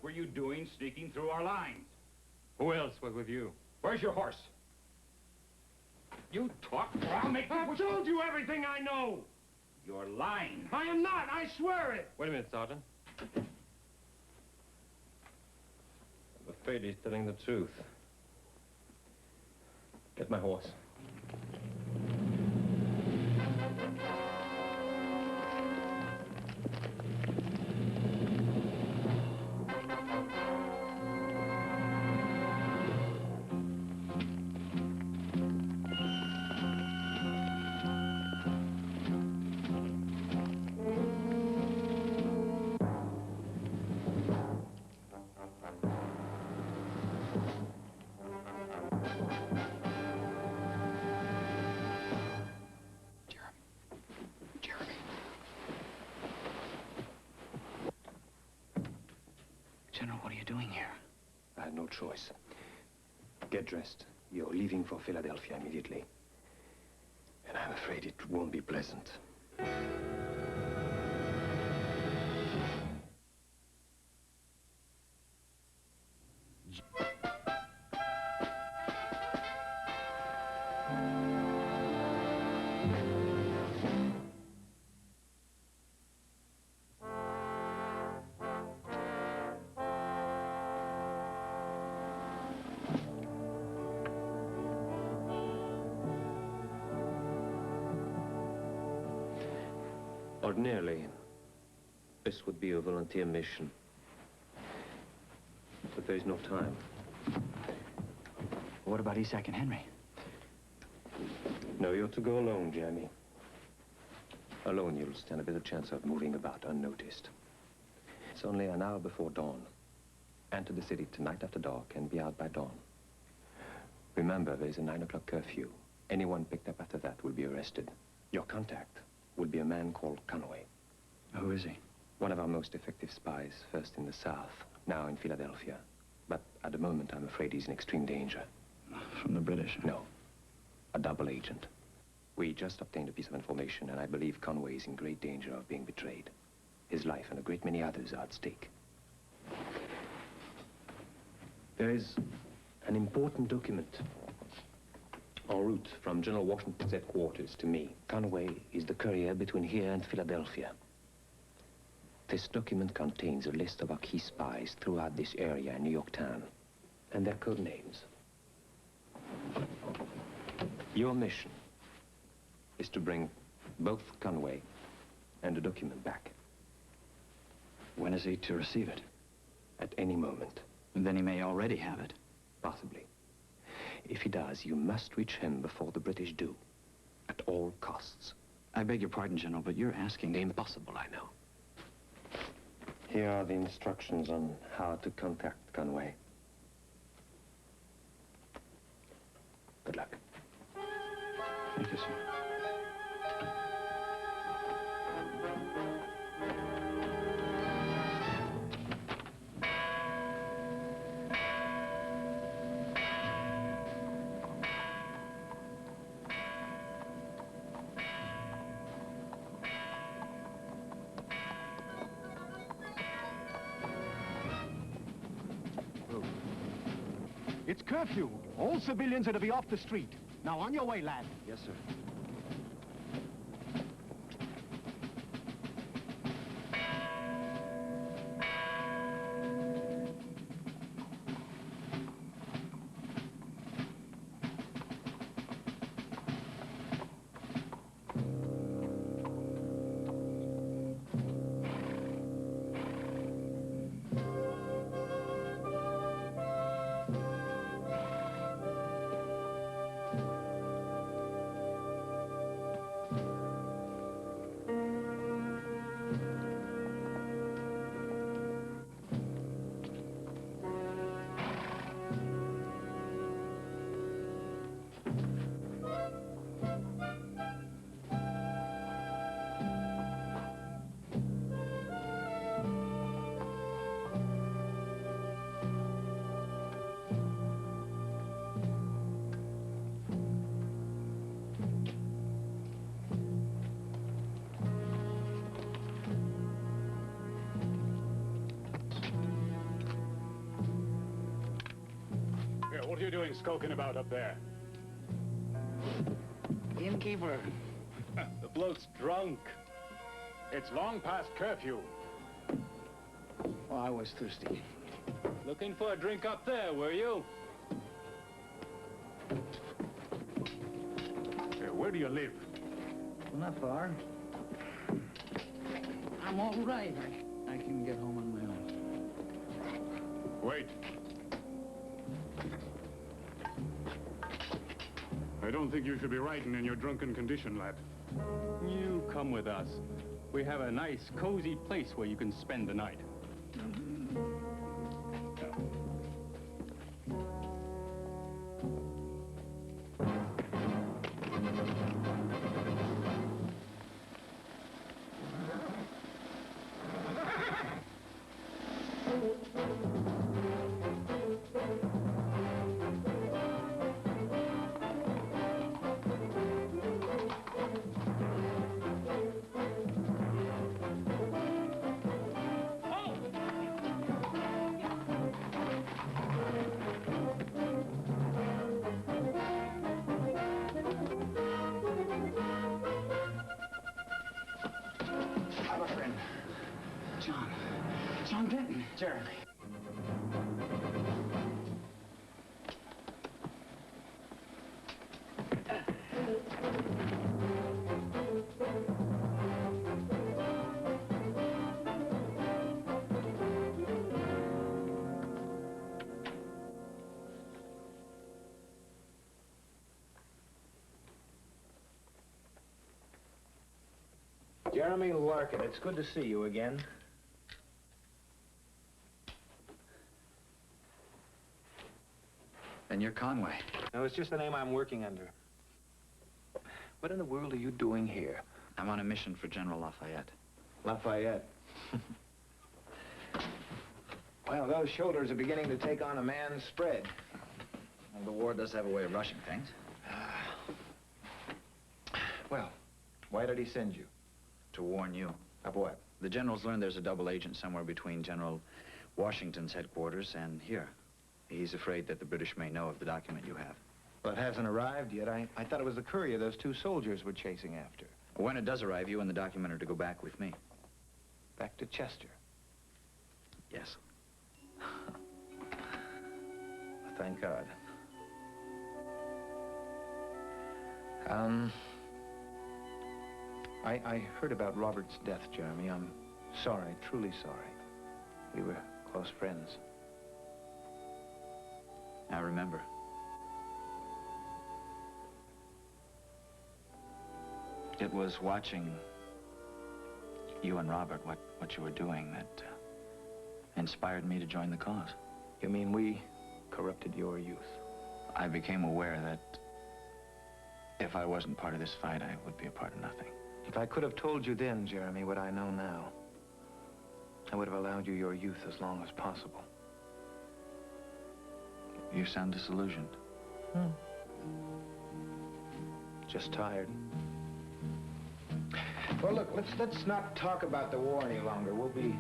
What were you doing sneaking through our lines? Who else was with you? Where's your horse? You talk, or I'll make you... I've told you everything I know. You're lying. I am not. I swear it. Wait a minute, Sergeant. I'm afraid he's telling the truth. Get my horse. General, what are you doing here? I had no choice. Get dressed. You're leaving for Philadelphia immediately. And I'm afraid it won't be pleasant. Ordinarily, this would be a volunteer mission. But there's no time. What about Isaac and Henry? No, you're to go alone, Jeremy. Alone, you'll stand a better chance of moving about unnoticed. It's only an hour before dawn. Enter the city tonight after dark and be out by dawn. Remember, there's a 9 o'clock curfew. Anyone picked up after that will be arrested. Your contact will be a man called Conway. Who is he? One of our most effective spies, first in the South, now in Philadelphia. But at the moment, I'm afraid he's in extreme danger. From the British? No. A double agent. We just obtained a piece of information, and I believe Conway is in great danger of being betrayed. His life and a great many others are at stake. There is an important document en route from General Washington's headquarters to me. Conway is the courier between here and Philadelphia. This document contains a list of our key spies throughout this area in New York town, and their code names. Your mission is to bring both Conway and the document back. When is he to receive it? At any moment. And then he may already have it. Possibly. If he does, you must reach him before the British do. At all costs. I beg your pardon, General, but you're asking... The impossible, I know. Here are the instructions on how to contact Conway. Good luck. Thank you, sir. It's curfew. All civilians are to be off the street. Now, on your way, lad. Yes, sir. doing skulking about up there? Innkeeper. The bloke's drunk. It's long past curfew. Oh, I was thirsty. Looking for a drink up there, were you? Where do you live? Well, not far. I'm all right. I can get home on my own. Wait. I don't think you should be writing in your drunken condition, lad. You come with us. We have a nice, cozy place where you can spend the night. My friend. John Benton. Jeremy. Jeremy Larkin, it's good to see you again. And you're Conway. No, it's just the name I'm working under. What in the world are you doing here? I'm on a mission for General Lafayette. Lafayette. Well, those shoulders are beginning to take on a man's spread. Well, the war does have a way of rushing things. Well, why did he send you? To warn you. Of what? The general's learned there's a double agent somewhere between General Washington's headquarters and here. He's afraid that the British may know of the document you have. Well, it hasn't arrived yet. I thought it was the courier those two soldiers were chasing after. When it does arrive, you and the document are to go back with me. Back to Chester. Yes. Thank God. I heard about Robert's death, Jeremy. I'm sorry, truly sorry. We were close friends. I remember. It was watching you and Robert, what you were doing, that inspired me to join the cause. You mean we corrupted your youth? I became aware that if I wasn't part of this fight, I would be a part of nothing. If I could have told you then, Jeremy, what I know now, I would have allowed you your youth as long as possible. You sound disillusioned. Just tired. Well, look, let's not talk about the war any longer. We'll be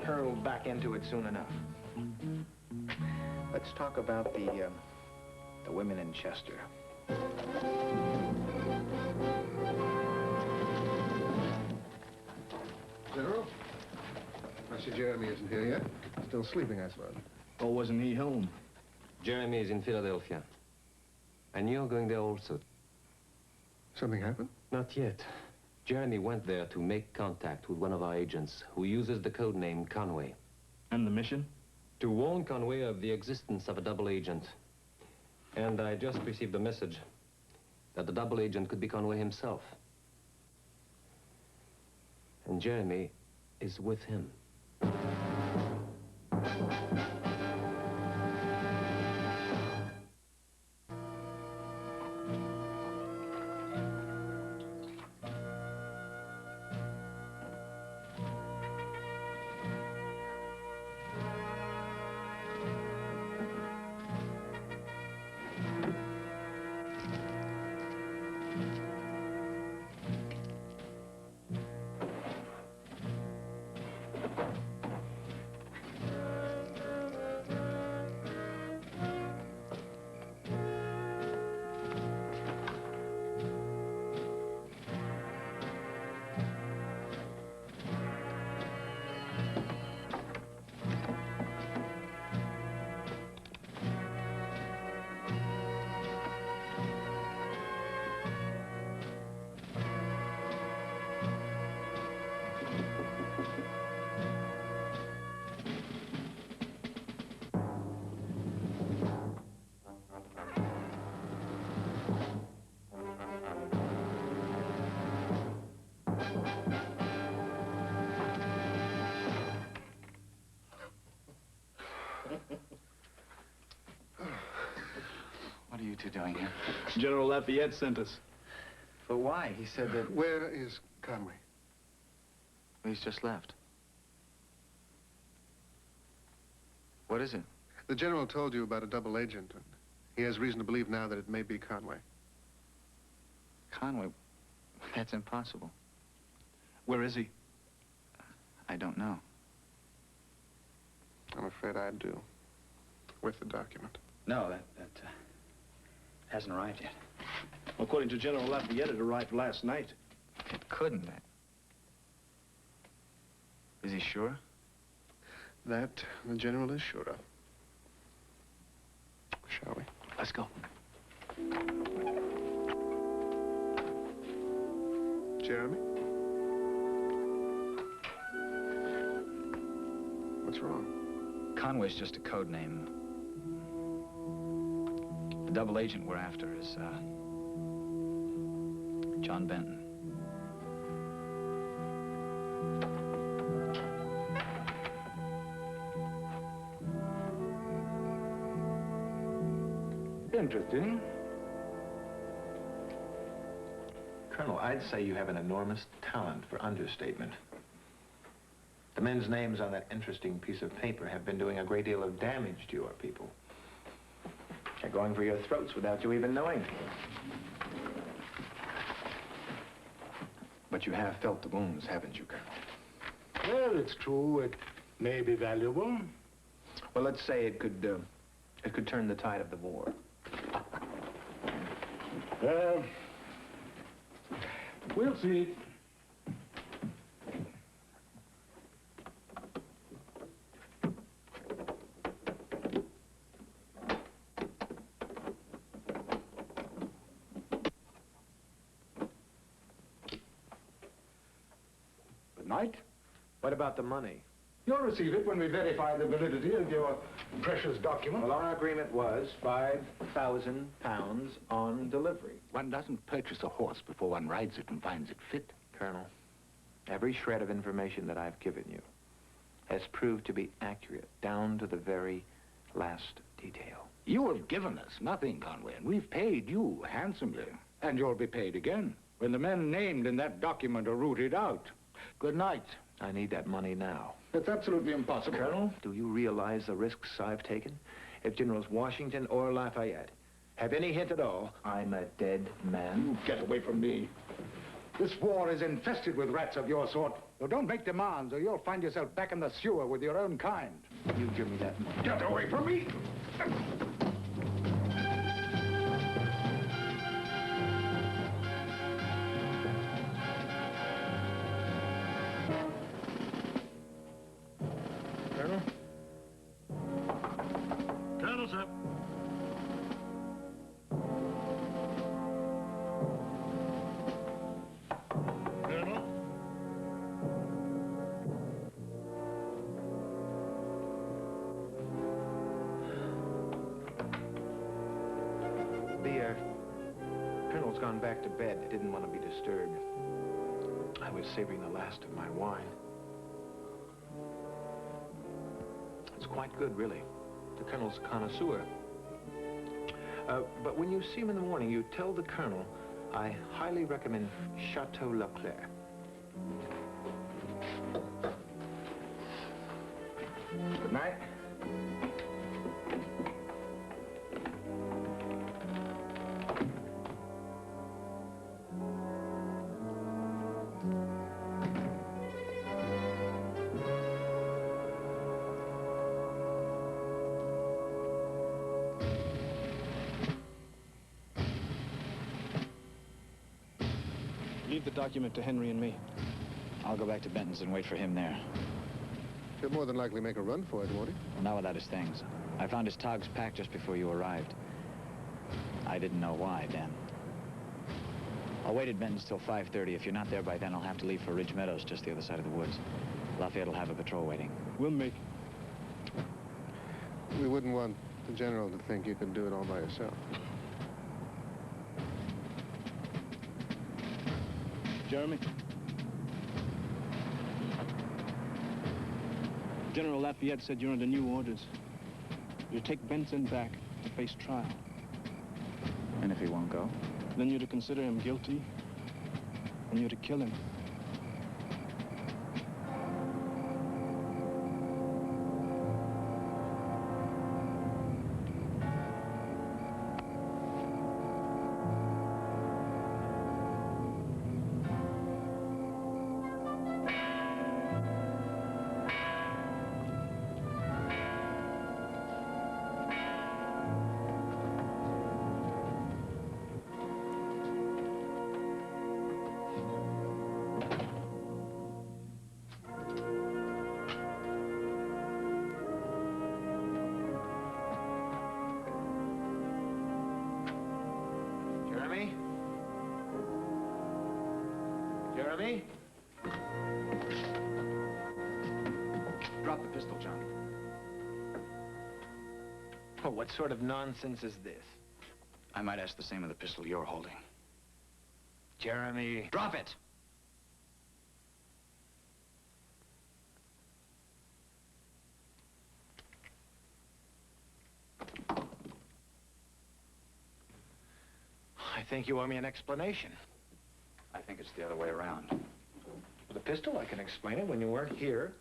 hurled back into it soon enough. Let's talk about the women in Chester. General? Master Jeremy isn't here yet. Still sleeping, I suppose. Oh, wasn't he home? Jeremy is in Philadelphia. And you're going there also. Something happened? Not yet. Jeremy went there to make contact with one of our agents who uses the code name Conway. And the mission? To warn Conway of the existence of a double agent. And I just received a message that the double agent could be Conway himself. And Jeremy is with him. you doing here? General Lafayette sent us. But why? He said that... Where is Conway? He's just left. What is it? The general told you about a double agent, and he has reason to believe now that it may be Conway. Conway? That's impossible. Where is he? I don't know. I'm afraid I do. With the document. No, that hasn't arrived yet. According to General Lafayette, it arrived last night. It couldn't. Is he sure? That the general is sure of. Shall we? Let's go. Jeremy? What's wrong? Conway's just a code name. The double agent we're after is, John Benton. Interesting. Colonel, I'd say you have an enormous talent for understatement. The men's names on that interesting piece of paper have been doing a great deal of damage to your people. They're going for your throats without you even knowing. But you have felt the wounds, haven't you, Colonel? Well, it's true. It may be valuable. Well, let's say it could turn the tide of the war. Well, we'll see. Good night. What about the money? You'll receive it when we verify the validity of your precious document. Well, our agreement was 5,000 pounds on delivery. One doesn't purchase a horse before one rides it and finds it fit. Colonel, every shred of information that I've given you has proved to be accurate, down to the very last detail. You have given us nothing, Conway, and we've paid you handsomely. And you'll be paid again when the men named in that document are rooted out. Good night. I need that money now. That's absolutely impossible. Colonel, do you realize the risks I've taken? If Generals Washington or Lafayette have any hint at all, I'm a dead man. You get away from me. This war is infested with rats of your sort. So don't make demands, or you'll find yourself back in the sewer with your own kind. You give me that money. Get away from me! Colonel? Colonel, sir. Colonel? The Colonel's gone back to bed. I didn't want to be disturbed. I was savoring the last of my wine. It's quite good, really. The Colonel's a connoisseur. But when you see him in the morning, you tell the Colonel I highly recommend Chateau Leclerc. Good night. Leave the document to Henry and me. I'll go back to Benton's and wait for him there. He'll more than likely make a run for it, won't he? Well, not without his things. I found his togs packed just before you arrived. I didn't know why then. I'll wait at Benton's till 5:30. If you're not there by then, I'll have to leave for Ridge Meadows, just the other side of the woods. Lafayette will have a patrol waiting. We'll make We wouldn't want the general to think you can do it all by yourself. Jeremy? General Lafayette said you're under new orders. You take Benton back to face trial. if he won't go. Then you're to consider him guilty, and you're to kill him. Jeremy? Jeremy? Drop the pistol, John. Oh, what sort of nonsense is this? I might ask the same of the pistol you're holding. Jeremy. Drop it! I think you owe me an explanation. I think it's the other way around. With the pistol, I can explain it. When you weren't here,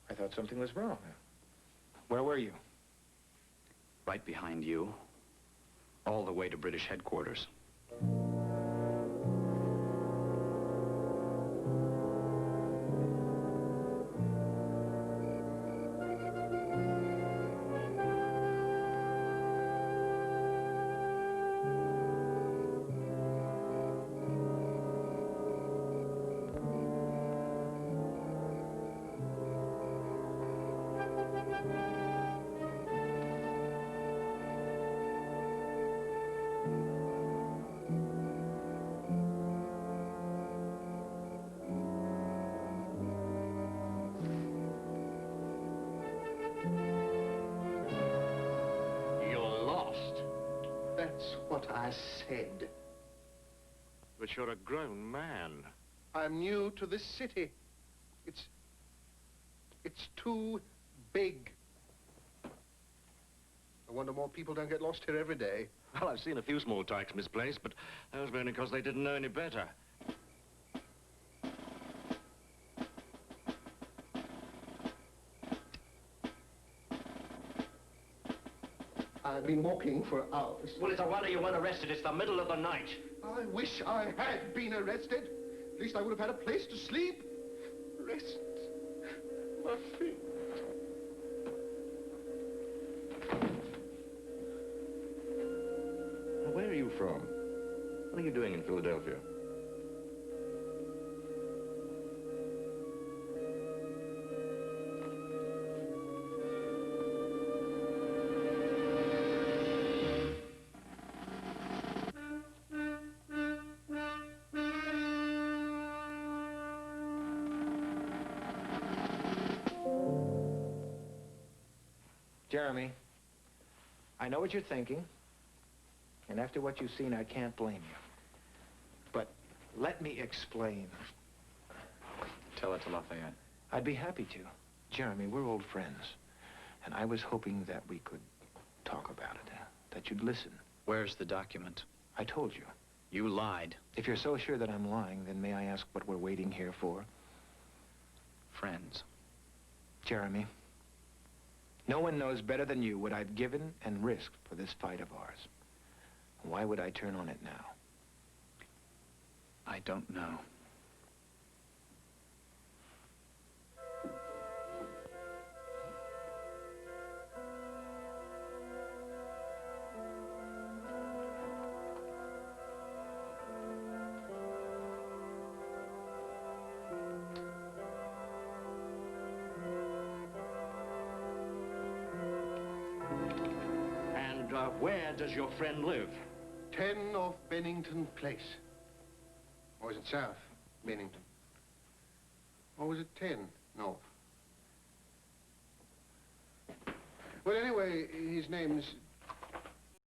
I thought something was wrong. Where were you? Right behind you, all the way to British headquarters. That's what I said. But you're a grown man. I'm new to this city. It's too big. I wonder more people don't get lost here every day. Well, I've seen a few small tykes misplaced, but that was mainly because they didn't know any better. I've been walking for hours. Well, it's a wonder you weren't arrested. It's the middle of the night. I wish I had been arrested. At least I would have had a place to sleep. Rest my feet. Now, where are you from? What are you doing in Philadelphia? Jeremy, I know what you're thinking, and after what you've seen, I can't blame you. But let me explain. Tell it to Lafayette. I'd be happy to. Jeremy, we're old friends, and I was hoping that we could talk about it, that you'd listen. Where's the document? I told you. You lied. If you're so sure that I'm lying, then may I ask what we're waiting here for? Friends. Jeremy, no one knows better than you what I've given and risked for this fight of ours. Why would I turn on it now? I don't know. Where does your friend live? 10 off Bennington Place. Or is it South Bennington? Or was it 10 North? Well, anyway, his name's